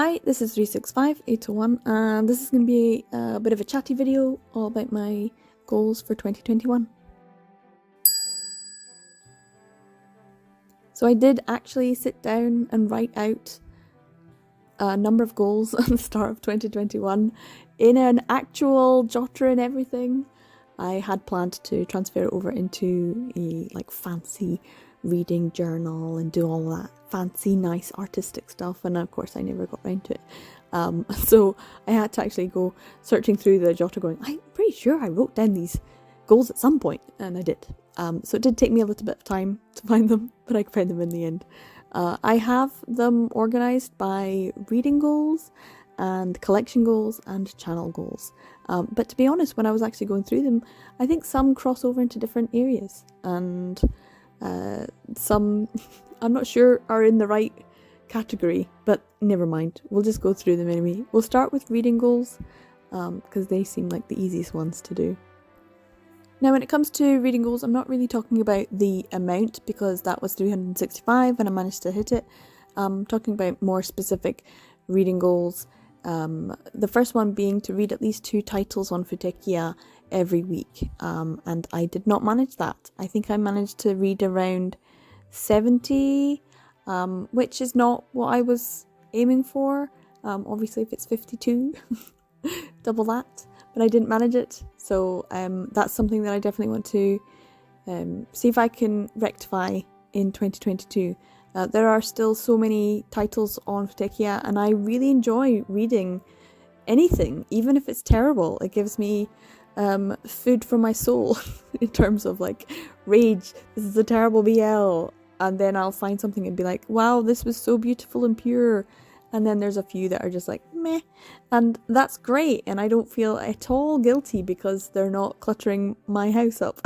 Hi, this is 365-801 and this is going to be a bit of a chatty video all about my goals for 2021. So I did actually sit down and write out a number of goals at the start of 2021 in an actual jotter and everything. I had planned to transfer it over into a fancy reading journal and do all that fancy nice artistic stuff, and of course I never got around to it. So I had to actually go searching through the jotter going, I'm pretty sure I wrote down these goals at some point, and I did. So it did take me a little bit of time to find them, but I found them in the end. I have them organised by reading goals and collection goals and channel goals. But to be honest, when I was actually going through them, I think some cross over into different areas, and some I'm not sure are in the right category, but never mind. We'll just go through them anyway. We'll start with reading goals because they seem like the easiest ones to do. Now, when it comes to reading goals, I'm not really talking about the amount because that was 365 and I managed to hit it. I'm talking about more specific reading goals. The first one being to read at least 2 titles on Photekia every week, and I did not manage that. I think I managed to read around 70, which is not what I was aiming for. Obviously if it's 52, double that, but I didn't manage it, so that's something that I definitely want to see if I can rectify in 2022. There are still so many titles on Photekia, and I really enjoy reading anything, even if it's terrible. It gives me food for my soul in terms of rage, this is a terrible BL, and then I'll find something and be like, wow, this was so beautiful and pure. And then there's a few that are just meh, and that's great, and I don't feel at all guilty because they're not cluttering my house up.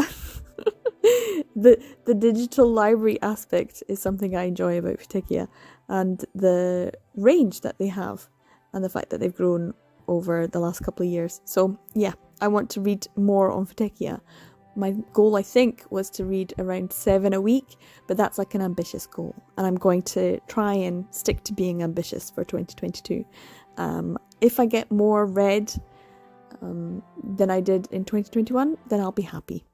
The digital library aspect is something I enjoy about Photekia, and the range that they have, and the fact that they've grown over the last couple of years. So yeah, I want to read more on Photekia. My goal, I think, was to read around 7 a week, but that's an ambitious goal, and I'm going to try and stick to being ambitious for 2022. If I get more read than I did in 2021, then I'll be happy.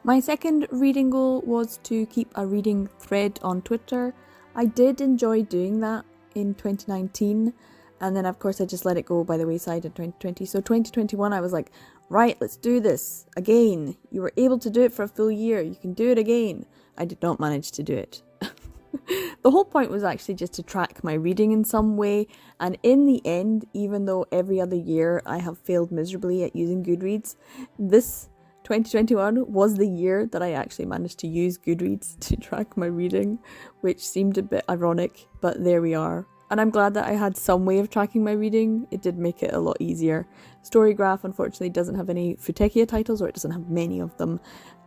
My second reading goal was to keep a reading thread on Twitter. I did enjoy doing that in 2019, and then of course I just let it go by the wayside in 2020. So 2021 I was like, right, let's do this again. You were able to do it for a full year, you can do it again. I did not manage to do it. The whole point was actually just to track my reading in some way, and in the end, even though every other year I have failed miserably at using Goodreads, this 2021 was the year that I actually managed to use Goodreads to track my reading, which seemed a bit ironic, but there we are. And I'm glad that I had some way of tracking my reading. It did make it a lot easier. Storygraph unfortunately doesn't have any Photekia titles, or it doesn't have many of them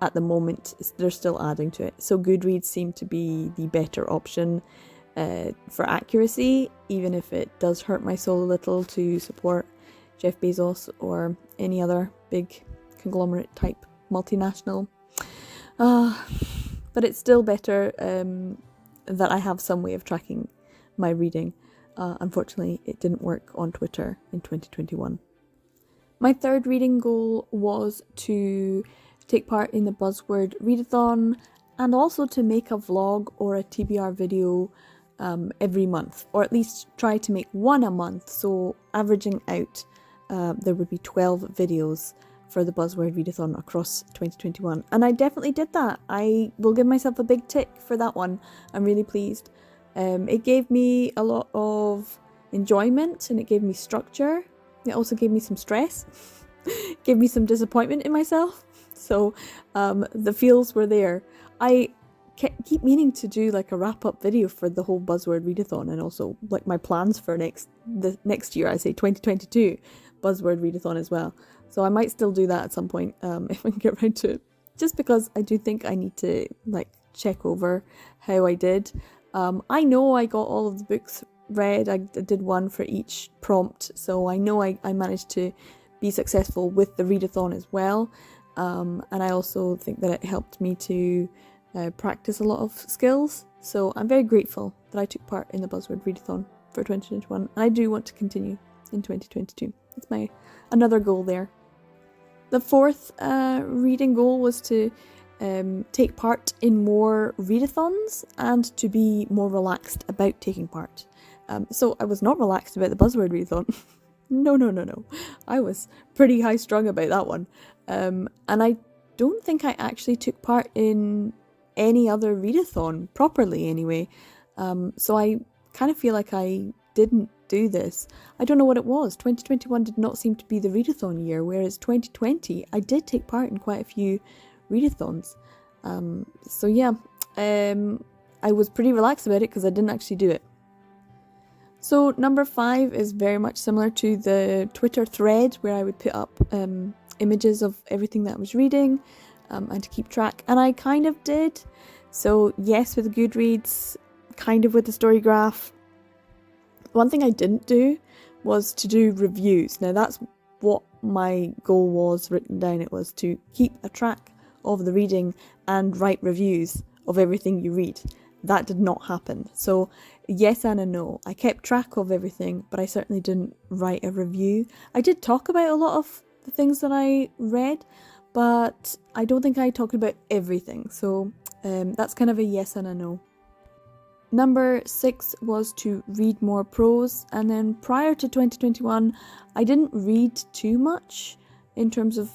at the moment. They're still adding to it. So Goodreads seemed to be the better option for accuracy, even if it does hurt my soul a little to support Jeff Bezos or any other big conglomerate type multinational. But it's still better that I have some way of tracking my reading. Unfortunately, it didn't work on Twitter in 2021. My third reading goal was to take part in the Buzzword Readathon, and also to make a vlog or a TBR video every month, or at least try to make one a month, so averaging out there would be 12 videos for the Buzzword Readathon across 2021, and I definitely did that. I will give myself a big tick for that one. I'm really pleased. It gave me a lot of enjoyment, and it gave me structure. It also gave me some stress, gave me some disappointment in myself. So the feels were there. I keep meaning to do a wrap-up video for the whole Buzzword Readathon, and also my plans for the next year. I say 2022 Buzzword Readathon as well. So I might still do that at some point if I can get around to it. Just because I do think I need to check over how I did. I know I got all of the books read. I did one for each prompt, so I know I managed to be successful with the readathon as well. And I also think that it helped me to practice a lot of skills. So I'm very grateful that I took part in the Buzzword Readathon. for 2021, and I do want to continue in 2022. That's my another goal there. The fourth reading goal was to take part in more readathons and to be more relaxed about taking part. So I was not relaxed about the Buzzword Readathon. No. I was pretty high strung about that one. And I don't think I actually took part in any other readathon properly anyway. So I kind of feel like I didn't do this. I don't know what it was. 2021 did not seem to be the readathon year, whereas 2020 I did take part in quite a few readathons. So yeah, I was pretty relaxed about it because I didn't actually do it. So number 5 is very much similar to the Twitter thread where I would put up images of everything that I was reading and to keep track, and I kind of did. So yes, with Goodreads, kind of with the story graph. One thing I didn't do was to do reviews. Now that's what my goal was written down. It was to keep a track of the reading and write reviews of everything you read. That did not happen. So yes and a no. I kept track of everything, but I certainly didn't write a review. I did talk about a lot of the things that I read, but I don't think I talked about everything. So that's kind of a yes and a no. Number 6 was to read more prose, and then prior to 2021 I didn't read too much in terms of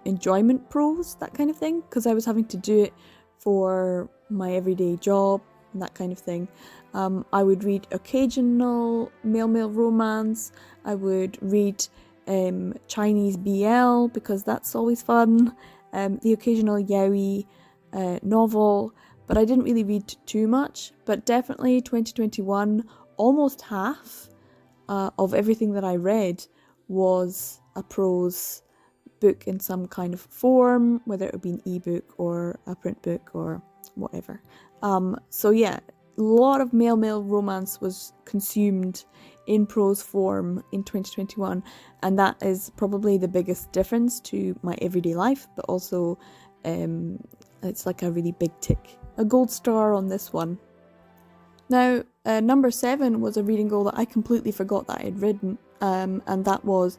enjoyment prose, that kind of thing, because I was having to do it for my everyday job and that kind of thing. I would read occasional male romance. I would read Chinese BL because that's always fun, the occasional yaoi novel, but I didn't really read too much. But definitely 2021, almost half of everything that I read was a prose book in some kind of form, whether it would be an ebook or a print book or whatever. So yeah, a lot of male romance was consumed in prose form in 2021, and that is probably the biggest difference to my everyday life, but also it's like a really big tick, a gold star on this one. Now, number 7 was a reading goal that I completely forgot that I had written, and that was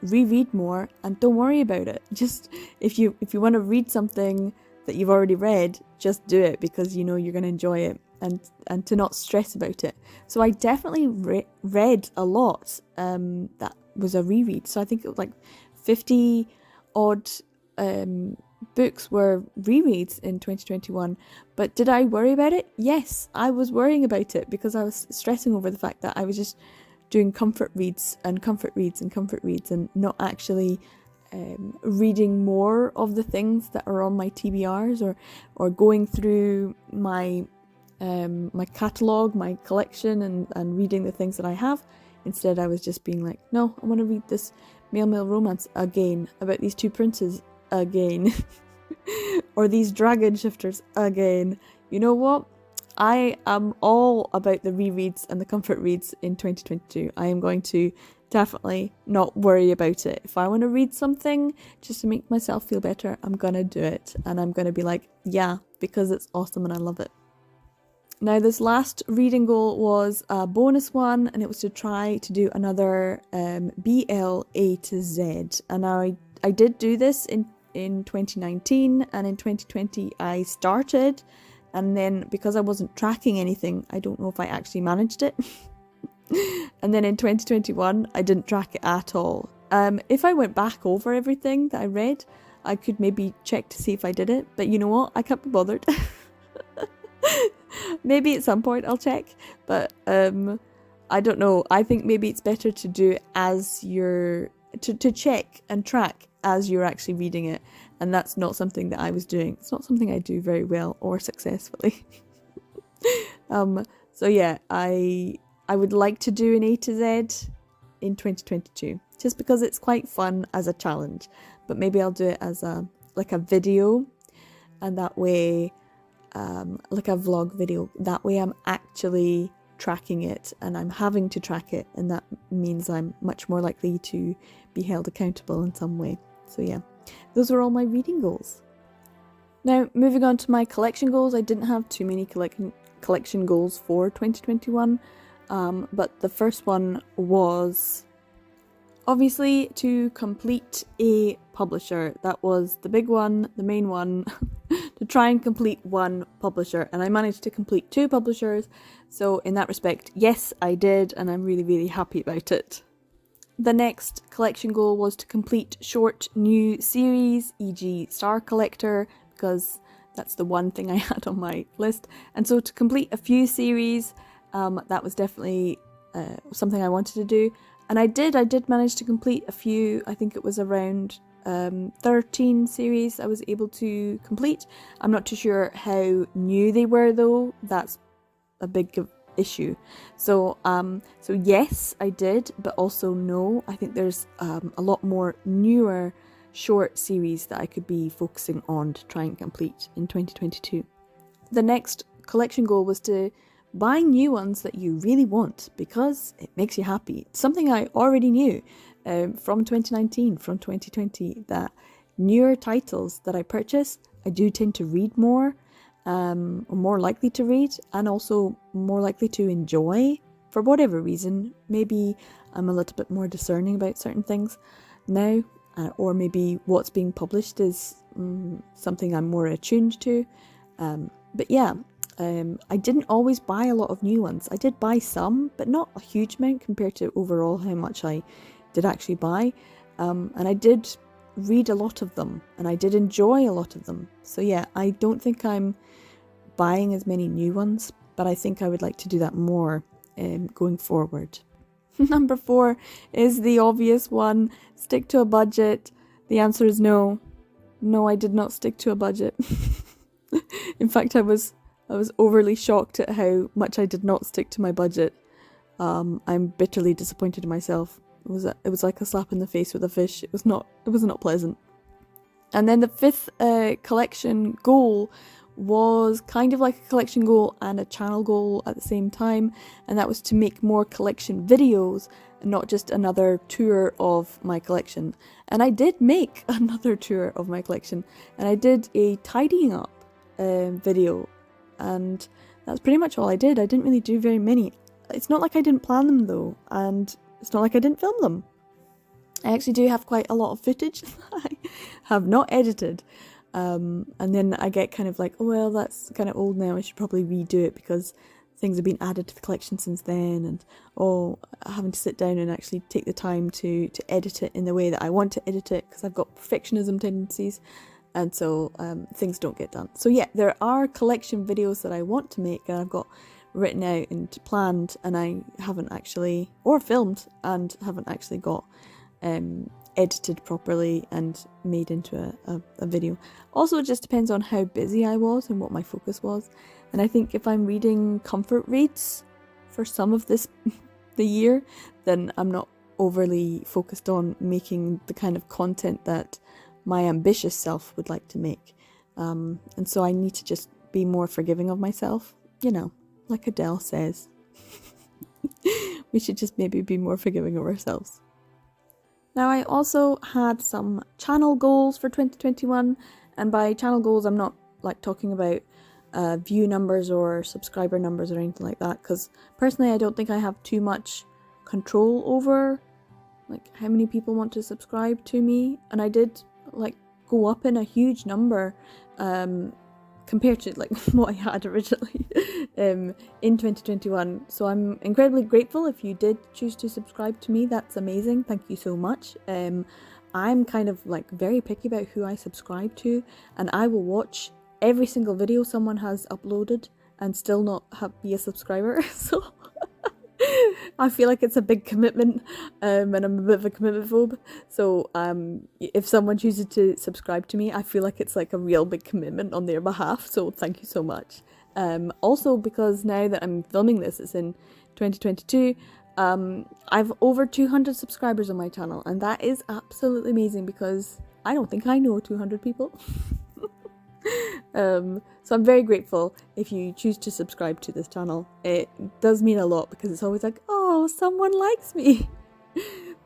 reread more, and don't worry about it. Just if you want to read something that you've already read, just do it because you know you're going to enjoy it, and to not stress about it. So I definitely read a lot that was a reread. So I think it was like 50 odd books were rereads in 2021. But did I worry about it? Yes, I was worrying about it because I was stressing over the fact that I was just doing comfort reads and not actually reading more of the things that are on my TBRs or going through my my catalogue, my collection, and reading the things that I have. Instead, I was just being like, no, I want to read this male romance again about these two princes again or these dragon shifters again. You know what? I am all about the rereads and the comfort reads in 2022. I am going to definitely not worry about it. If I want to read something just to make myself feel better, I'm going to do it. And I'm going to be like, yeah, because it's awesome and I love it. Now, this last reading goal was a bonus one, and it was to try to do another BL A to Z. And I did do this in 2019, and in 2020 I started, and then because I wasn't tracking anything, I don't know if I actually managed it. And then in 2021 I didn't track it at all. If I went back over everything that I read, I could maybe check to see if I did it, but you know what, I can't be bothered. Maybe at some point I'll check, but I don't know. I think maybe it's better to do it as you're to check and track as you're actually reading it, and that's not something that I was doing. It's not something I do very well or successfully. So yeah, I would like to do an A to Z in 2022, just because it's quite fun as a challenge. But maybe I'll do it as a video, and that way, like a vlog video. That way I'm actually tracking it, and I'm having to track it, and that means I'm much more likely to be held accountable in some way. So yeah, those are all my reading goals. Now, moving on to my collection goals, I didn't have too many collection goals for 2021. but the first one was obviously to complete a publisher. That was the big one, the main one, to try and complete one publisher, and I managed to complete 2 publishers, so in that respect, yes, I did, and I'm really, really happy about it. The next collection goal was to complete short new series, e.g. Star Collector, because that's the one thing I had on my list, and so to complete a few series, that was definitely something I wanted to do. And I did manage to complete a few. I think it was around 13 series I was able to complete. I'm not too sure how new they were though. That's a big issue. So yes, I did, but also no. I think there's a lot more newer short series that I could be focusing on to try and complete in 2022. The next collection goal was to buy new ones that you really want because it makes you happy. It's something I already knew from 2019, from 2020, that newer titles that I purchase, I do tend to read more, more likely to read, and also more likely to enjoy for whatever reason. Maybe I'm a little bit more discerning about certain things now, or maybe what's being published is something I'm more attuned to. But yeah, I didn't always buy a lot of new ones. I did buy some, but not a huge amount compared to overall how much I did actually buy. And I did read a lot of them, and I did enjoy a lot of them. So yeah, I don't think I'm buying as many new ones, but I think I would like to do that more going forward. Number 4 is the obvious one. Stick to a budget. The answer is no. No, I did not stick to a budget. In fact, I was overly shocked at how much I did not stick to my budget. I'm bitterly disappointed in myself. It was like a slap in the face with a fish. It was not pleasant. And then the 5th collection goal was kind of like a collection goal and a channel goal at the same time, and that was to make more collection videos and not just another tour of my collection. And I did make another tour of my collection, and I did a tidying up video, and that's pretty much all I did. I didn't really do very many. It's not like I didn't plan them though, and it's not like I didn't film them. I actually do have quite a lot of footage that I have not edited. And then I get kind of like, oh well, that's kind of old now, I should probably redo it because things have been added to the collection since then, and having to sit down and actually take the time to edit it in the way that I want to edit it, because I've got perfectionism tendencies, and so things don't get done. So yeah, there are collection videos that I want to make and I've got written out and planned, and I haven't actually, or filmed and haven't actually got edited properly and made into a video. Also, it just depends on how busy I was and what my focus was. And I think if I'm reading comfort reads for some of the year, then I'm not overly focused on making the kind of content that my ambitious self would like to make. And so I need to just be more forgiving of myself, like Adele says. We should just maybe be more forgiving of ourselves. Now, I also had some channel goals for 2021, and by channel goals I'm not like talking about view numbers or subscriber numbers or anything like that, because personally I don't think I have too much control over like how many people want to subscribe to me, and I did like go up in a huge number compared to like what I had originally in 2021. So I'm incredibly grateful if you did choose to subscribe to me. That's amazing. Thank you so much. I'm kind of like very picky about who I subscribe to, and I will watch every single video someone has uploaded and still not be a subscriber. So I feel like it's a big commitment, and I'm a bit of a commitment phobe. So if someone chooses to subscribe to me, I feel like it's like a real big commitment on their behalf. So thank you so much. Also, because now that I'm filming this, it's in 2022, I've over 200 subscribers on my channel, and that is absolutely amazing because I don't think I know 200 people. So I'm very grateful if you choose to subscribe to this channel. It does mean a lot because it's always like, oh, someone likes me.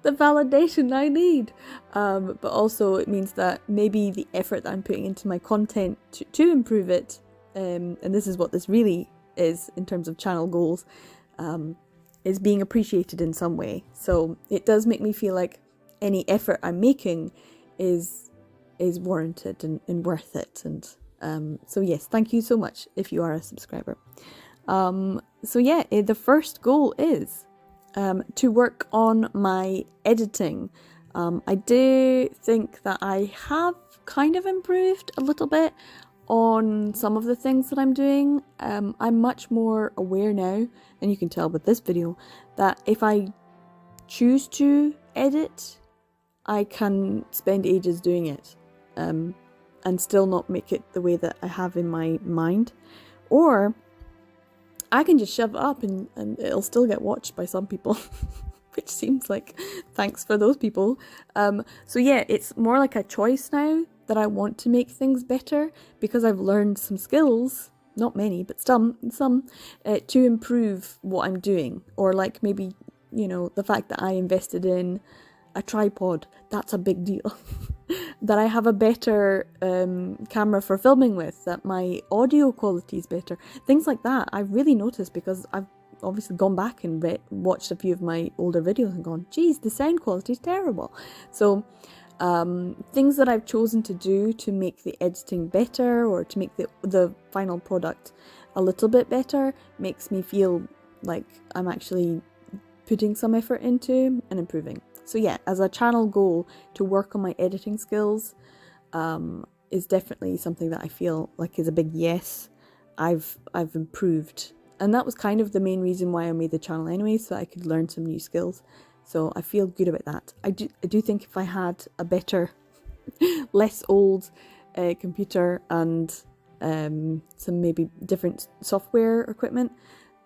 The validation I need. But also it means that maybe the effort that I'm putting into my content to improve it, and this is what this really is in terms of channel goals, is being appreciated in some way. So it does make me feel like any effort I'm making is warranted and worth it. And so yes, thank you so much if you are a subscriber. So yeah, the first goal is to work on my editing. I do think that I have kind of improved a little bit on some of the things that I'm doing. I'm much more aware now, and you can tell with this video, that if I choose to edit, I can spend ages doing it and still not make it the way that I have in my mind. Or I can just shove it up and it'll still get watched by some people, which seems like thanks for those people. So yeah, it's more like a choice now that I want to make things better, because I've learned some skills, not many, but some to improve what I'm doing. Or like maybe, you know, the fact that I invested in a tripod, that's a big deal. That I have a better camera for filming with, that my audio quality is better. Things like that I've really noticed, because I've obviously gone back and watched a few of my older videos and gone, geez, the sound quality is terrible. So things that I've chosen to do to make the editing better, or to make the final product a little bit better, makes me feel like I'm actually putting some effort into and improving. So yeah, as a channel goal, to work on my editing skills is definitely something that I feel like is a big yes. I've improved, and that was kind of the main reason why I made the channel anyway, so that I could learn some new skills. So I feel good about that. I do think if I had a better, less old computer and some maybe different software equipment,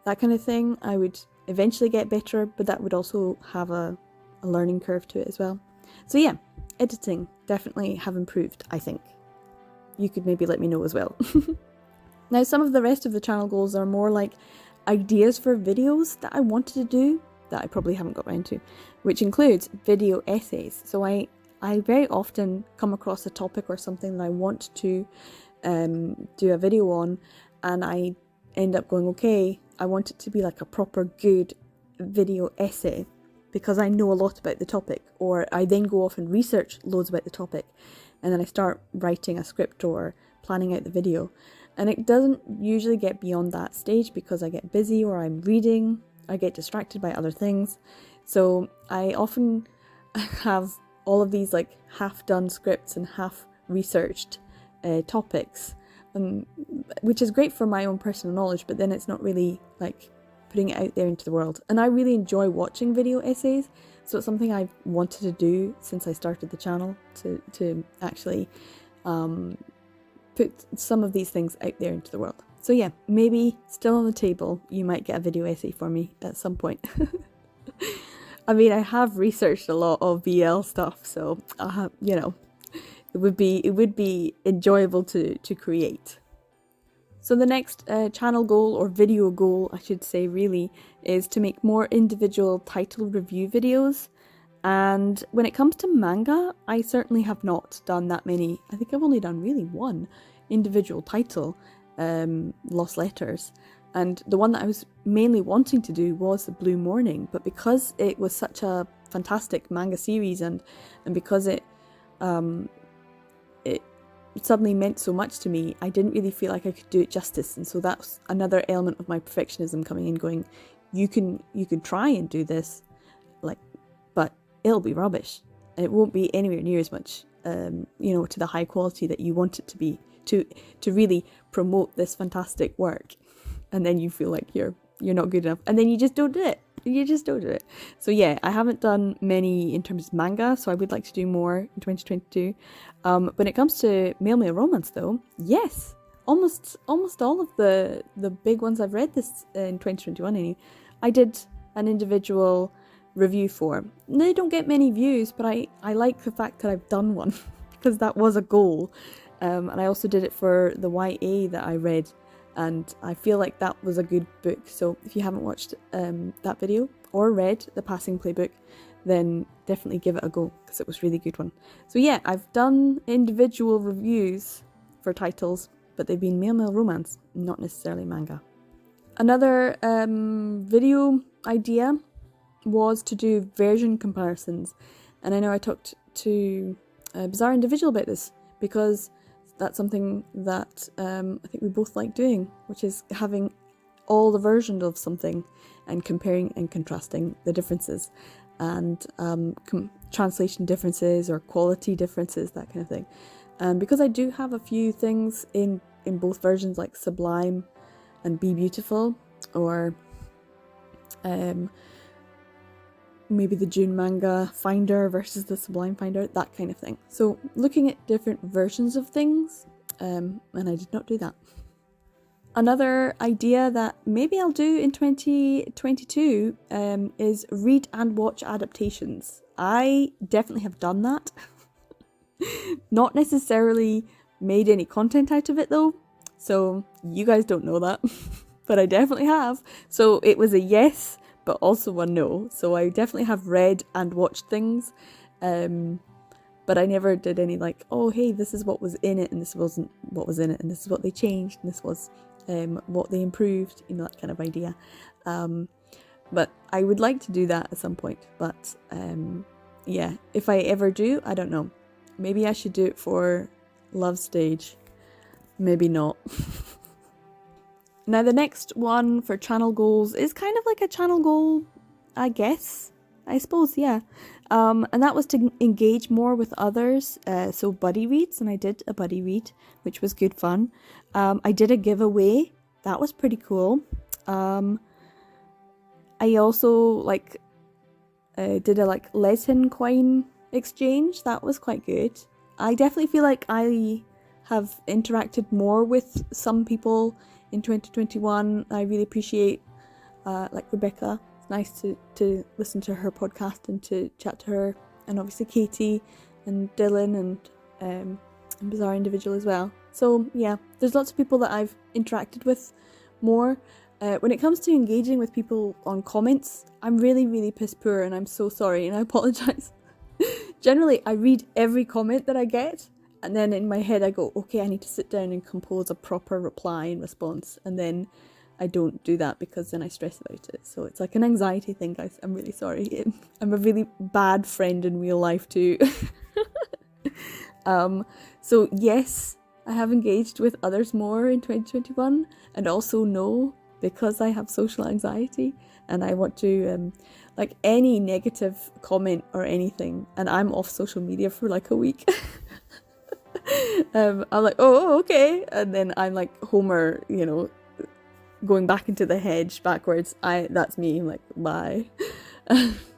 that kind of thing, I would eventually get better, but that would also have a learning curve to it as well. So yeah, editing definitely have improved, I think. You could maybe let me know as well. Now, some of the rest of the channel goals are more like ideas for videos that I wanted to do that I probably haven't got around to, which includes video essays. So I very often come across a topic or something that I want to do a video on, and I end up going, okay, I want it to be like a proper good video essay, because I know a lot about the topic. Or I then go off and research loads about the topic, and then I start writing a script or planning out the video. And it doesn't usually get beyond that stage, because I get busy, or I'm reading, I get distracted by other things. So I often have all of these like half done scripts and half researched topics, which is great for my own personal knowledge, but then it's not really like putting it out there into the world. And I really enjoy watching video essays, so it's something I've wanted to do since I started the channel, to actually put some of these things out there into the world. So yeah, maybe still on the table, you might get a video essay for me at some point. I mean, I have researched a lot of BL stuff, so you know, it would be enjoyable to create. So the next channel goal, or video goal I should say really, is to make more individual title review videos. And when it comes to manga, I certainly have not done that many. I think I've only done really one individual title, Lost Letters. And the one that I was mainly wanting to do was The Blue Morning, but because it was such a fantastic manga series, and because it suddenly meant so much to me, I didn't really feel like I could do it justice. And so that's another element of my perfectionism coming in, going, you can try and do this, like, but it'll be rubbish. It won't be anywhere near as much, you know, to the high quality that you want it to be, to really promote this fantastic work. And then you feel like you're not good enough, and then you just don't do it. You just don't do it. So yeah, I haven't done many in terms of manga, so I would like to do more in 2022. When it comes to male romance though, yes, almost all of the big ones I've read this in 2021 anyway, I did an individual review for. They don't get many views, but I like the fact that I've done one, because that was a goal. And I also did it for the YA that I read, and I feel like that was a good book. So if you haven't watched that video or read the Passing Playbook, then definitely give it a go, because it was a really good one. So yeah, I've done individual reviews for titles, but they've been male romance, not necessarily manga. Another video idea was to do version comparisons. And I know I talked to a Bizarre Individual about this, because that's something that I think we both like doing, which is having all the versions of something and comparing and contrasting the differences, and translation differences or quality differences, that kind of thing. And because I do have a few things in both versions, like Sublime and Be Beautiful, or maybe the June Manga Finder versus the Sublime Finder, that kind of thing. So looking at different versions of things, and I did not do that. Another idea that maybe I'll do in 2022 is read and watch adaptations. I definitely have done that. Not necessarily made any content out of it though, so you guys don't know that, but I definitely have. So it was a yes, but also a no. So I definitely have read and watched things, but I never did any like, oh hey, this is what was in it and this wasn't what was in it, and this is what they changed and this was what they improved, you know, that kind of idea. But I would like to do that at some point, but yeah, if I ever do, I don't know. Maybe I should do it for Love Stage, maybe not. Now the next one for channel goals is kind of like a channel goal, I guess, I suppose, yeah. And that was to engage more with others, so buddy reads, and I did a buddy read, which was good fun. I did a giveaway, that was pretty cool. I also did a lesson coin exchange, that was quite good. I definitely feel like I have interacted more with some people in 2021. I really appreciate Rebecca. It's nice to listen to her podcast and to chat to her, and obviously Katie and Dylan and Bizarre Individual as well. So yeah, there's lots of people that I've interacted with more. When it comes to engaging with people on comments, I'm really, really piss poor, and I'm so sorry, and I apologise. Generally, I read every comment that I get, and then in my head I go, okay, I need to sit down and compose a proper reply and response, and then I don't do that because then I stress about it. So it's like an anxiety thing, guys. I'm really sorry. I'm a really bad friend in real life too. So yes, I have engaged with others more in 2021, and also no, because I have social anxiety and I want to any negative comment or anything, and I'm off social media for like a week. I'm like, oh okay, and then I'm like Homer, you know, going back into the hedge backwards. That's me. I'm like, bye.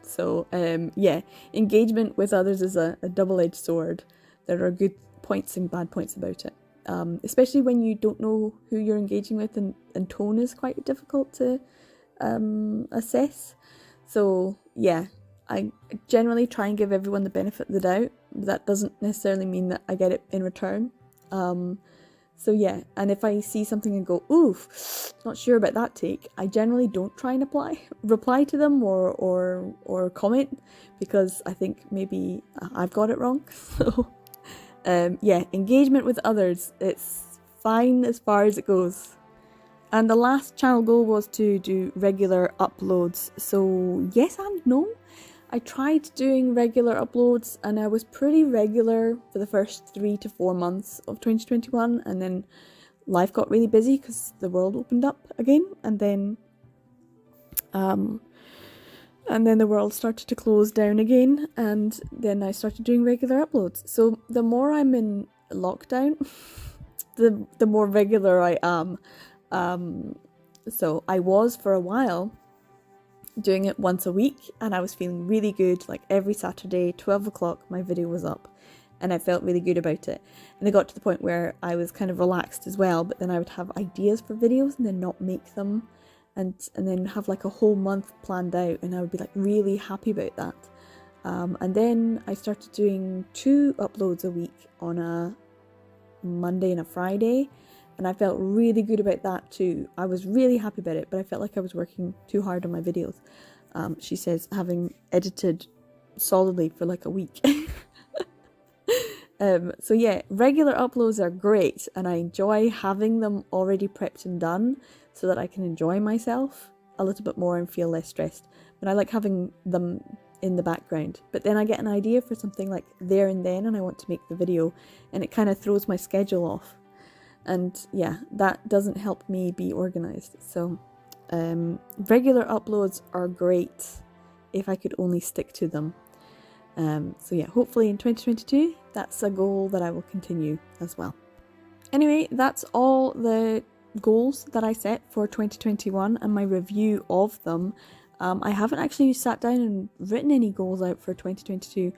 So yeah, engagement with others is a double-edged sword. There are good points and bad points about it, especially when you don't know who you're engaging with, and tone is quite difficult to assess. So yeah, I generally try and give everyone the benefit of the doubt. That doesn't necessarily mean that I get it in return. So yeah, and if I see something and go, oof, not sure about that take, I generally don't try and reply to them or comment, because I think maybe I've got it wrong. So yeah, engagement with others, it's fine as far as it goes. And the last channel goal was to do regular uploads. So yes and no. I tried doing regular uploads, and I was pretty regular for the first 3 to 4 months of 2021, and then life got really busy because the world opened up again, and then the world started to close down again, and then I started doing regular uploads. So the more I'm in lockdown, the more regular I am. So I was for a while doing it once a week, and I was feeling really good. Like every Saturday 12 o'clock my video was up, and I felt really good about it. And it got to the point where I was kind of relaxed as well, but then I would have ideas for videos and then not make them, and then have like a whole month planned out, and I would be like really happy about that. And then I started doing 2 uploads a week on a Monday and a Friday, and I felt really good about that too. I was really happy about it, but I felt like I was working too hard on my videos. She says, having edited solidly for like a week. So yeah, regular uploads are great, and I enjoy having them already prepped and done so that I can enjoy myself. a little bit more and feel less stressed. But I like having them in the background. But then I get an idea for something like there and then, and I want to make the video, and it kind of throws my schedule off. And yeah, that doesn't help me be organised. So regular uploads are great if I could only stick to them. So yeah, hopefully in 2022, that's a goal that I will continue as well. Anyway, that's all the goals that I set for 2021 and my review of them. I haven't actually sat down and written any goals out for 2022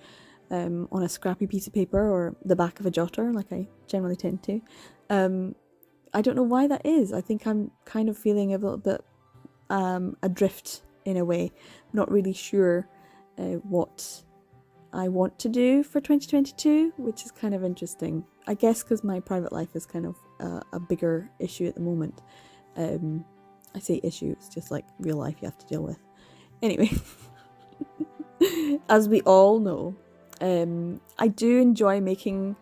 on a scrappy piece of paper or the back of a jotter like I generally tend to. I don't know why that is. I think I'm kind of feeling a little bit adrift in a way. Not really sure what I want to do for 2022, which is kind of interesting. I guess because my private life is kind of a bigger issue at the moment. I say issue, it's just like real life you have to deal with. Anyway, as we all know, I do enjoy making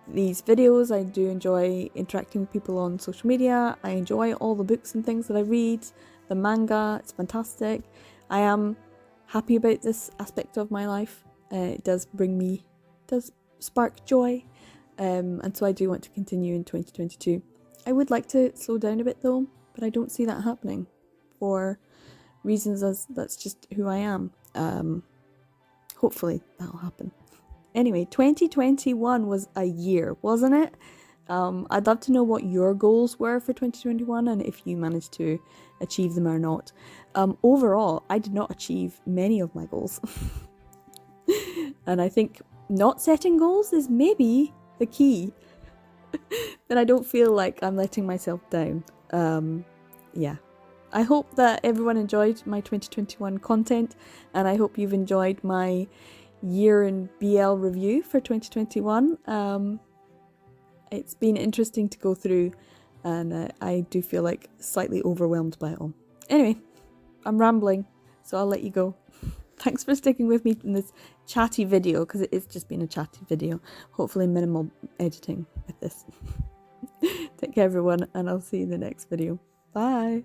these videos. I do enjoy interacting with people on social media. I enjoy all the books and things that I read. The manga, it's fantastic. I am happy about this aspect of my life. It does spark joy. And so I do want to continue in 2022. I would like to slow down a bit though, but I don't see that happening for reasons as that's just who I am. Hopefully that'll happen. Anyway, 2021 was a year, wasn't it? I'd love to know what your goals were for 2021 and if you managed to achieve them or not. Overall, I did not achieve many of my goals. And I think not setting goals is maybe the key. Then I don't feel like I'm letting myself down. Yeah. I hope that everyone enjoyed my 2021 content, and I hope you've enjoyed my year in BL review for 2021. It's been interesting to go through, and I do feel like slightly overwhelmed by it all. Anyway, I'm rambling, so I'll let you go. Thanks for sticking with me in this chatty video, because it is just been a chatty video. Hopefully minimal editing with this. Take care everyone, and I'll see you in the next video. Bye!